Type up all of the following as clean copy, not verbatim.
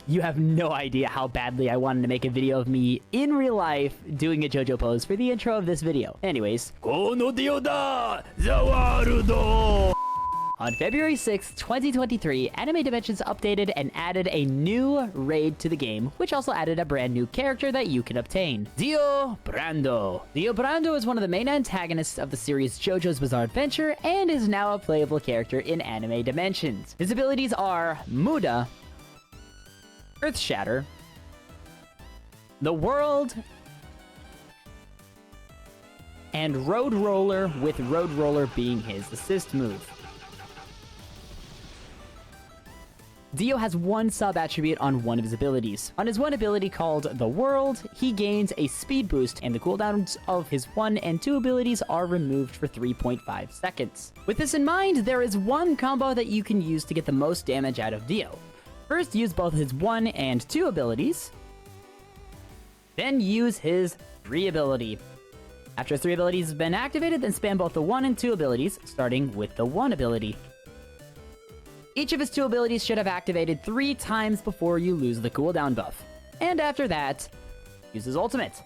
You have no idea how badly I wanted to make a video of me in real life doing a JoJo pose for the intro of this video. Anyways, Kono Dio da Zawarudo! On February 6, 2023, Anime Dimensions updated and added a new raid to the game, which also added a brand new character that you can obtain, Dio Brando. Dio Brando is one of the main antagonists of the series JoJo's Bizarre Adventure and is now a playable character in Anime Dimensions. His abilities are Muda, Earth Shatter, The World, and Road Roller, with Road Roller being his assist move. Dio has one sub-attribute on one of his abilities. On his one ability called The World, he gains a speed boost, and the cooldowns of his 1 and 2 abilities are removed for 3.5 seconds. With this in mind, there is one combo that you can use to get the most damage out of Dio. First, use both his 1 and 2 abilities, then use his 3 ability. After 3 abilities have been activated, then spam both the 1 and 2 abilities, starting with the 1 ability. Each of his 2 abilities should have activated 3 times before you lose the cooldown buff. And after that, use his ultimate.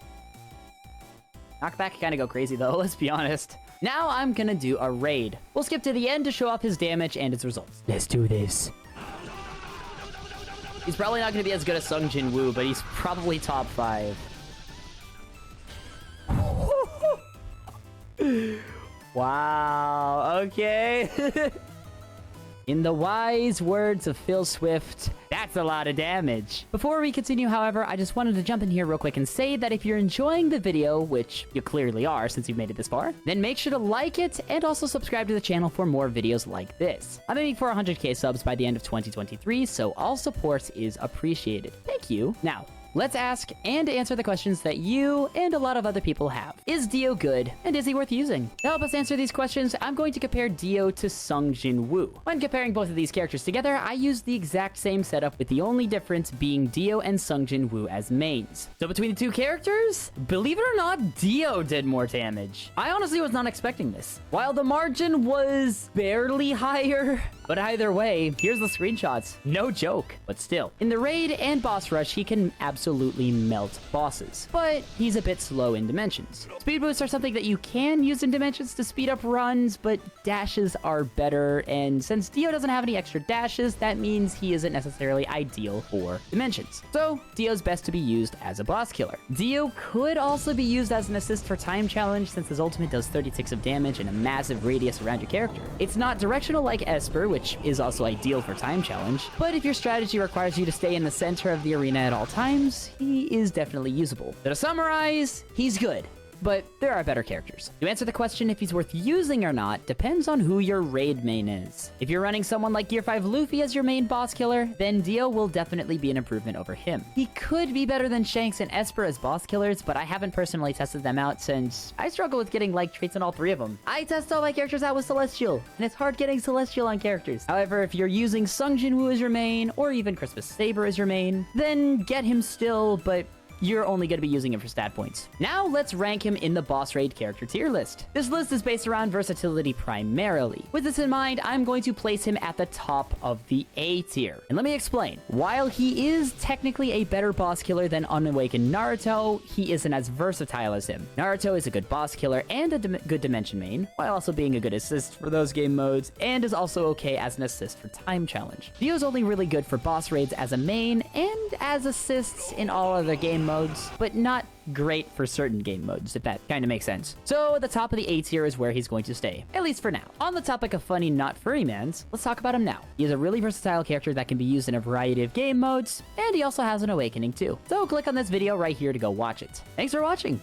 Knockback can kinda go crazy though, let's be honest. Now I'm gonna do a raid. We'll skip to the end to show off his damage and its results. Let's do this. He's probably not gonna be as good as Sung Jin Woo, but he's probably top 5. Wow, okay. In the wise words of Phil Swift, that's a lot of damage. Before we continue, however, I just wanted to jump in here real quick and say that if you're enjoying the video, which you clearly are since you've made it this far, then make sure to like it and also subscribe to the channel for more videos like this. I'm aiming for 100k subs by the end of 2023, so all support is appreciated. Thank you. Now, let's ask and answer the questions that you and a lot of other people have. Is Dio good, and is he worth using? To help us answer these questions, I'm going to compare Dio to Sung Jin Woo. When comparing both of these characters together, I used the exact same setup, with the only difference being Dio and Sung Jin Woo as mains. So between the two characters, believe it or not, Dio did more damage. I honestly was not expecting this. While the margin was barely higher, but either way, here's the screenshots. No joke, but still. In the raid and boss rush, he can absolutely melt bosses, but he's a bit slow in Dimensions. Speed boosts are something that you can use in Dimensions to speed up runs, but dashes are better, and since Dio doesn't have any extra dashes, that means he isn't necessarily ideal for Dimensions. So, Dio's best to be used as a boss killer. Dio could also be used as an assist for Time Challenge, since his ultimate does 36 of damage and a massive radius around your character. It's not directional like Esper, which is also ideal for Time Challenge, but if your strategy requires you to stay in the center of the arena at all times, he is definitely usable. So to summarize, he's good, but there are better characters. To answer the question if he's worth using or not depends on who your raid main is. If you're running someone like Gear 5 Luffy as your main boss killer, then Dio will definitely be an improvement over him. He could be better than Shanks and Esper as boss killers, but I haven't personally tested them out since I struggle with getting like traits on all 3 of them. I test all my characters out with Celestial, and it's hard getting Celestial on characters. However, if you're using Sung Jin Woo as your main, or even Christmas Saber as your main, then get him still, but you're only going to be using him for stat points. Now let's rank him in the boss raid character tier list. This list is based around versatility primarily. With this in mind, I'm going to place him at the top of the A tier. And let me explain. While he is technically a better boss killer than Unawakened Naruto, he isn't as versatile as him. Naruto is a good boss killer and a good Dimension main, while also being a good assist for those game modes, and is also okay as an assist for Time Challenge. Dio's only really good for boss raids as a main, and as assists in all other game modes, but not great for certain game modes, if that kind of makes sense. So the top of the A tier is where he's going to stay, at least for now. On the topic of funny, not furry mans, let's talk about him now. He is a really versatile character that can be used in a variety of game modes, and he also has an awakening too. So click on this video right here to go watch it. Thanks for watching!